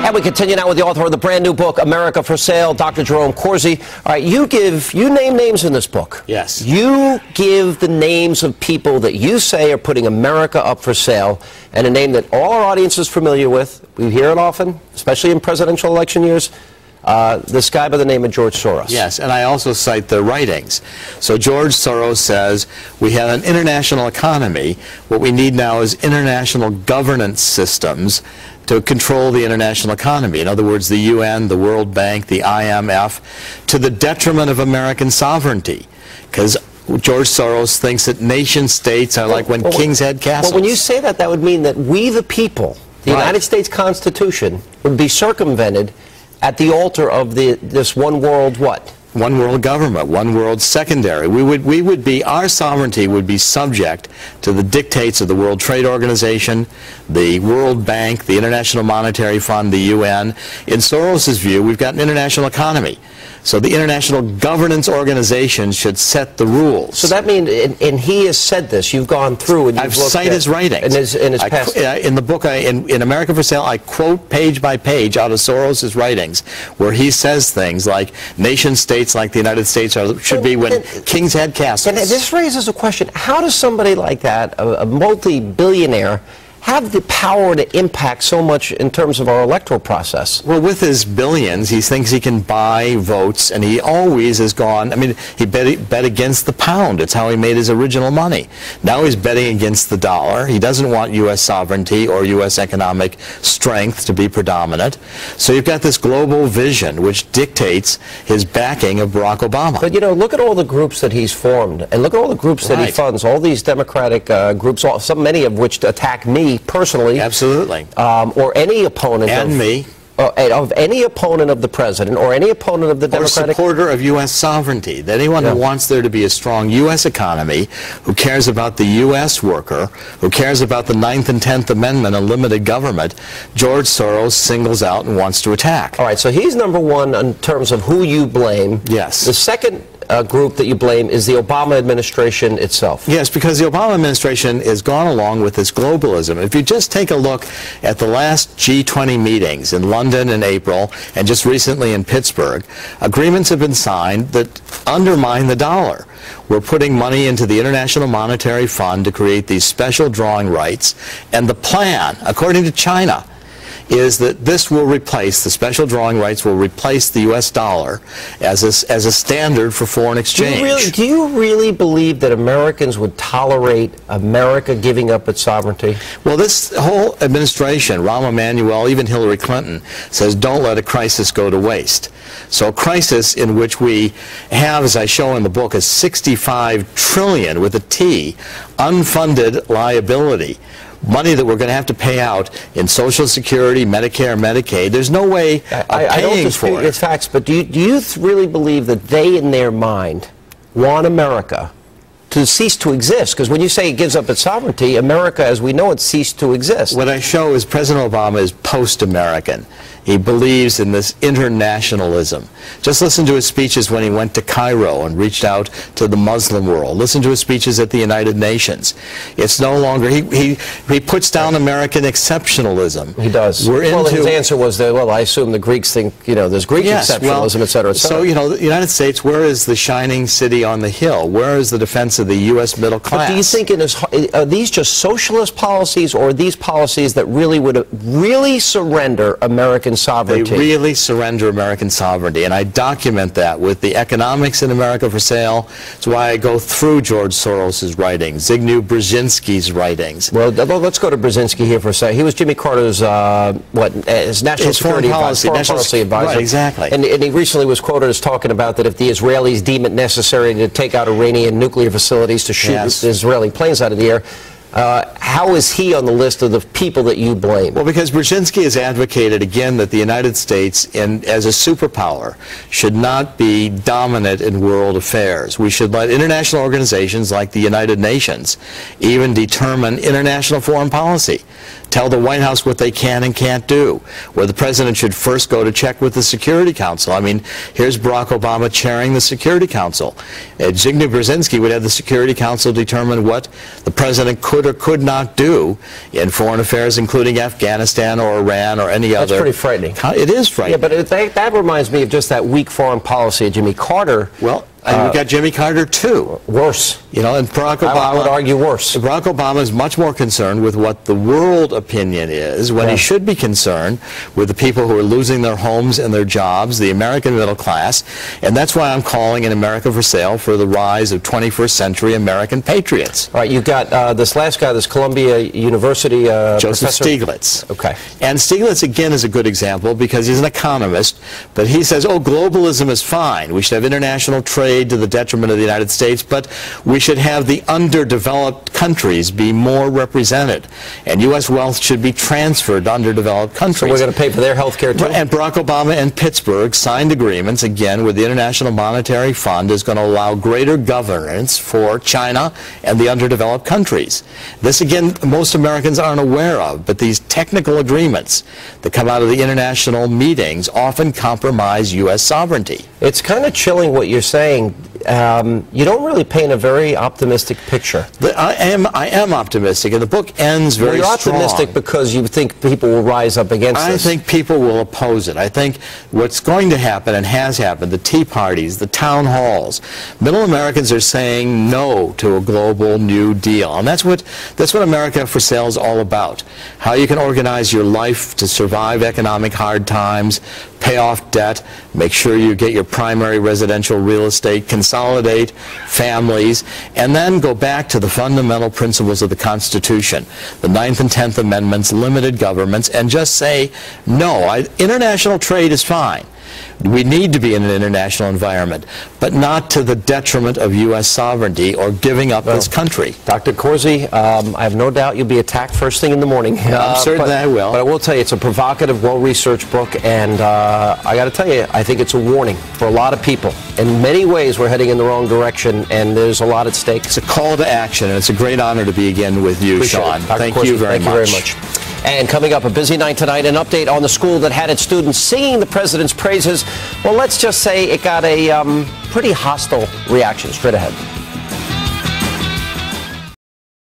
And we continue now with the author of the brand new book, America for Sale, Dr. Jerome Corsi. All right, you name names in this book. Yes. You give the names of people that you say are putting America up for sale, and a name that all our audience is familiar with. We hear it often, especially in presidential election years. This guy by the name of George Soros. Yes, and I also cite the writings. So George Soros says we have an international economy. What we need now is international governance systems to control the international economy. In other words, the UN, the World Bank, the IMF, to the detriment of American sovereignty. Because George Soros thinks that nation states are like when kings had castles. Well, when you say that, that would mean that we the people, the United States Constitution, would be circumvented at the altar of this one world what? One world government, one world secondary. Our sovereignty would be subject to the dictates of the World Trade Organization, the World Bank, the International Monetary Fund, the UN. In Soros's view, we've got an international economy. So the international governance organization should set the rules. So that means, and he has said this, you've gone through and you've I've cited his writings. In his past. In the book, in America for Sale, I quote page by page out of Soros's writings, where he says things like, nation states like the United States should be when kings had castles. And this raises a question. How does somebody like that, a multi-billionaire, have the power to impact so much in terms of our electoral process? Well, with his billions, he thinks he can buy votes, and he always has gone, I mean, he bet against the pound. It's how he made his original money. Now he's betting against the dollar. He doesn't want U.S. sovereignty or U.S. economic strength to be predominant. So you've got this global vision which dictates his backing of Barack Obama. But, you know, look at all the groups that he's formed, and look at all the groups that he funds, all these Democratic groups, many of which attack me personally. Absolutely. Or any opponent of any opponent of the president or any opponent of the Democratic... Or supporter of U.S. sovereignty. Anyone who wants there to be a strong U.S. economy, who cares about the U.S. worker, who cares about the 9th and 10th Amendment and limited government, George Soros singles out and wants to attack. All right, so he's number one in terms of who you blame. Yes. The second group that you blame is the Obama administration itself. Yes, because the Obama administration has gone along with this globalism. If you just take a look at the last G20 meetings in London in April and just recently in Pittsburgh, agreements have been signed that undermine the dollar. We're putting money into the International Monetary Fund to create these special drawing rights, and the plan, according to China, is that this will replace, the special drawing rights will replace the U.S. dollar as a standard for foreign exchange. Do you really believe that Americans would tolerate America giving up its sovereignty? Well, this whole administration, Rahm Emanuel, even Hillary Clinton, says don't let a crisis go to waste. So a crisis in which we have, as I show in the book, a 65 trillion with a T, unfunded liability. Money that we're going to have to pay out in Social Security, Medicare, Medicaid. There's no way of I don't dispute its facts, but do you really believe that they, in their mind, want America to cease to exist? Because when you say it gives up its sovereignty, America, as we know it, ceased to exist. What I show is President Obama is post-American. He believes in this internationalism. Just listen to his speeches when he went to Cairo and reached out to the Muslim world. Listen to his speeches at the United Nations. It's no longer, he puts down American exceptionalism. He does. Well, his answer was that, well, I assume the Greeks think, you know, there's Greek exceptionalism, et cetera, et cetera. So, you know, the United States, where is the shining city on the hill? Where is the defense of the U.S. middle class? But do you think, are these just socialist policies, or are these policies that really would surrender American sovereignty? They really surrender American sovereignty, and I document that with the Economics in America for Sale. That's why I go through George Soros's writings, Zbigniew Brzezinski's writings. Well, let's go to Brzezinski here for a second. He was Jimmy Carter's his national security advisor, foreign policy advisor. Right, exactly. And he recently was quoted as talking about that if the Israelis deem it necessary to take out Iranian nuclear facilities to shoot Israeli planes out of the air. How is he on the list of the people that you blame? Well, because Brzezinski has advocated, again, that the United States, as a superpower, should not be dominant in world affairs. We should let international organizations like the United Nations even determine international foreign policy. tell the White House what they can and can't do, where the president should first go to check with the Security Council. I mean, here's Barack Obama chairing the Security Council. Zbigniew Brzezinski would have the Security Council determine what the president could or could not do in foreign affairs, including Afghanistan or Iran or any other. That's pretty frightening. It is frightening. Yeah, but that reminds me of just that weak foreign policy of Jimmy Carter. Well, and we got Jimmy Carter too. Worse. You know, and Barack Obama, I would argue worse. Barack Obama is much more concerned with what the world opinion is when he should be concerned with the people who are losing their homes and their jobs, the American middle class. And that's why I'm calling in America for Sale for the rise of 21st century American patriots. All right, you've got this last guy, this Columbia University Joseph professor. Stiglitz. Okay. And Stiglitz, again, is a good example because he's an economist, but he says, oh, globalism is fine. We should have international trade to the detriment of the United States, but we should have the underdeveloped countries be more represented, and U.S. wealth should be transferred to underdeveloped countries. So we're going to pay for their health care too? And Barack Obama in Pittsburgh signed agreements, again, with the International Monetary Fund is going to allow greater governance for China and the underdeveloped countries. This, again, most Americans aren't aware of, but these technical agreements that come out of the international meetings often compromise U.S. sovereignty. It's kind of chilling what you're saying. You don't really paint a very optimistic picture. I am optimistic, and the book ends very strong. You're optimistic strong. Because you think people will rise up against this. I think people will oppose it. I think what's going to happen, and has happened, the tea parties, the town halls, middle Americans are saying no to a global New Deal. And that's what America for Sale is all about. How you can organize your life to survive economic hard times, pay off debt, make sure you get your primary residential real estate, consolidate families, and then go back to the fundamental principles of the Constitution, the 9th and 10th Amendments, limited governments, and just say, no, international trade is fine. We need to be in an international environment, but not to the detriment of U.S. sovereignty or giving up this country. Dr. Corsi, I have no doubt you'll be attacked first thing in the morning. I'm certain I will. But I will tell you, it's a provocative, well-researched book, and I got to tell you, I think it's a warning for a lot of people. In many ways, we're heading in the wrong direction, and there's a lot at stake. It's a call to action, and it's a great honor to be again with you, Sean. Thank you very much. And coming up, a busy night tonight, an update on the school that had its students singing the president's praises. Well, let's just say it got a pretty hostile reaction. Straight ahead.